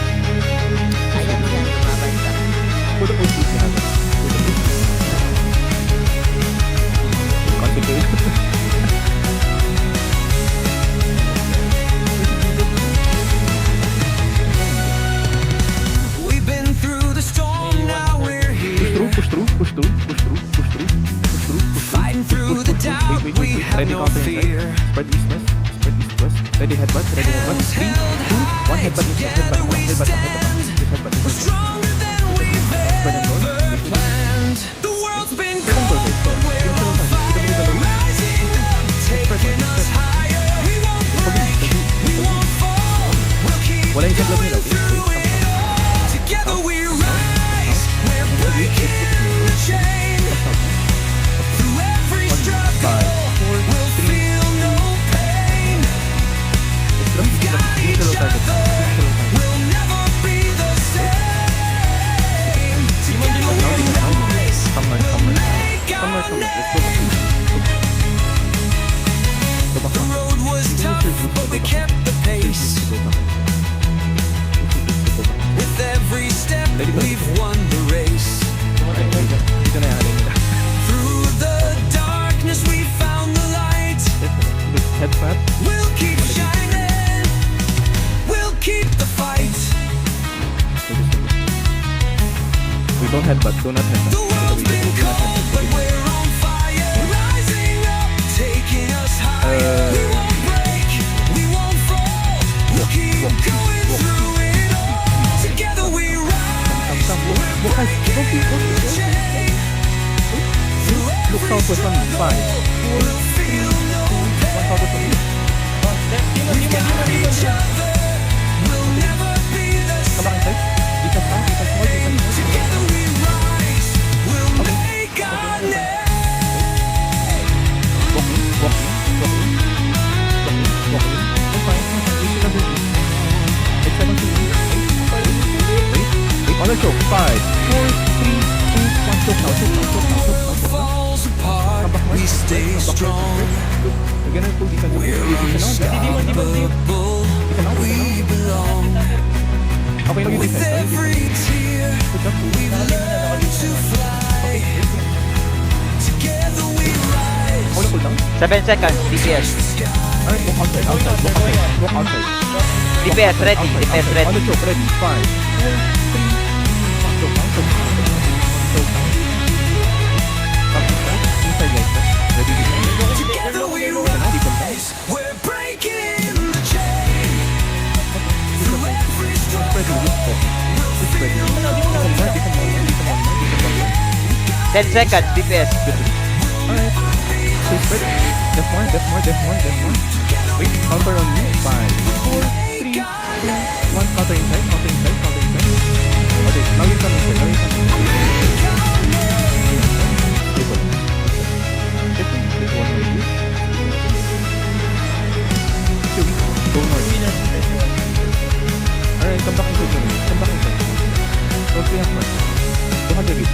Ayaw mo yan, lumaban ka. Put the post you have. Concentrate. We've been through the storm, now we're here. Push through. Fighting through the doubt, we have no fear. Spread east west. Ready headbutt. 3, 2, 1 headbutt. Together we stand. We're stronger than we've ever planned. The world's been cold, but we're on fire. Rising up, taking us higher. We won't break, we won't fall. We'll keep Wala yung headlock nila. through it all. Together we rise. We're breaking the chain. Through every struggle, we'll feel no pain. We've got each other. We'll never be the same. Together we rise. We'll make our name. The road was tough, but we kept the pace. With every step, we've won the race. Dito na yan. Through the darkness, we found the light. Headbutt. We'll keep shining. We'll keep the fight. We don't headbutt. Do not headbutt. The world's been cold, but we're on fire. Rising up, taking us higher. We won't break, we won't fall. We'll keep going through it all. Together we rise. We're breaking the chain. Through Look every southwest on struggle, 5. we'll feel no pain. We've got each other. We'll never be the same. Together we rise. We'll make our name. Other choke. 5, 4, 3, 2, 1. Choke now. Falls apart, we stay strong. Again, pull defense. We're unstoppable. We belong. Okay, no, you With defense. every tear, we've learned to fly. Together we rise. Hold on. 7 seconds, DPS. Alright, walk outside. Walk outside. DPS ready, DPS On ready. the choke, ready. 5, 4, 3, 1. Choke down. Inside guys. Ready to go. Together we rise. We're breaking the chain. Through every struggle, we'll feel no pain. 10 seconds, DPS. Alright. So spread. There's more. Wait, counter on me. 5, 4, 3, 2, 1. Counter inside. Okay, now you come inside. Stable. Take one right here. Go north. Alright, come back inside. Don't stay up front. Don't have the beat.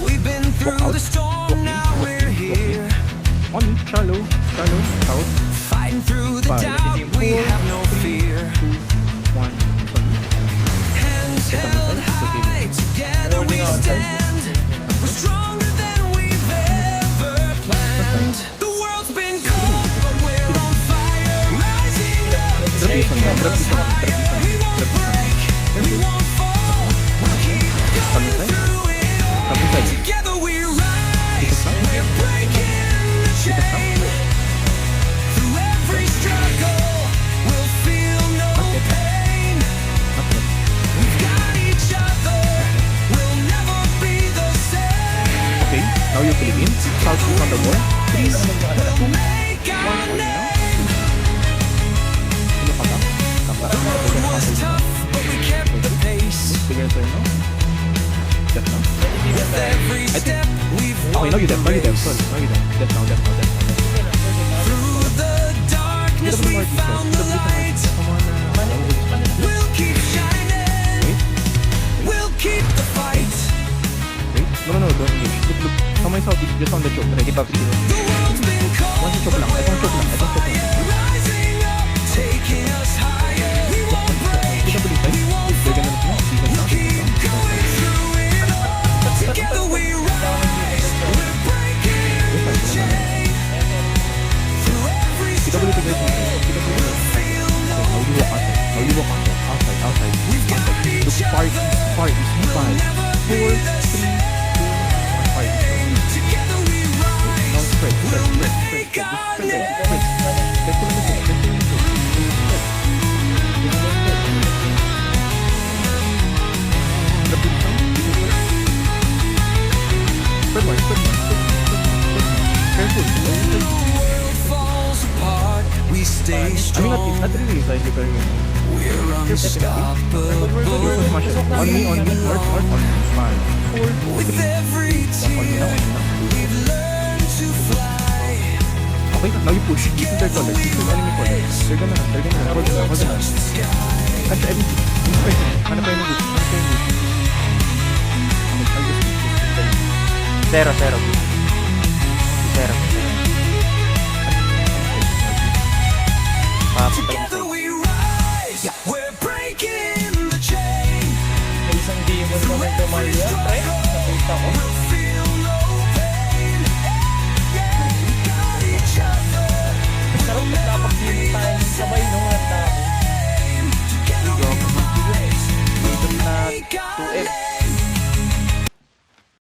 We've been through the storm, now we're here. On me, shallow, south. Fighting through the 5, doubt, we have no fear. 2, 1. Hands held high, together we stand. We're stronger than we've ever planned. The world's been cold, but we're on fire. Rising up, taking us higher. We won't break, we won't fall. We'll keep going through it all. Together we rise. We're breaking the chain. Through every struggle, we'll feel no pain. We've got each other. We'll never be the same. Okay, now you're filling in. South is on the wall. 3, 2, 1. Make our name. Come back. The road was tough, but we kept the pace. Figure it right now. Death now. With every step, we've Okay, now won you death. the race. Sorry, now you death. Death now. Through the darkness, we found the light. We'll keep shining. We'll keep the fight. No, don't engage. Look. Someone southeast, just on the choke. Ready, Babs? Once you choke lang. Itong choke lang. PW side. They're gonna look now. Together we rise, we're breaking the chain. Through every PW to guys. Now you walk outside. Look, far east. 5, 4, 3, 2, 1, far east. together we rise. Now spread. Let's go in the Spread one. Careful. World falls apart, we stay I mean, strong. not really inside you, pero yun. We're unstoppable. On me, north, on me. 5, 4, With every on me now. we've learned to fly. Okay, now you push. Keep their colors. Keep their enemy colors. They're gonna hold it on. Catch everything. Ano pa yung good? I'll just Zero. Together we rise, we're breaking the chain. May isang demon naman tumalya, pre. Nakita ko.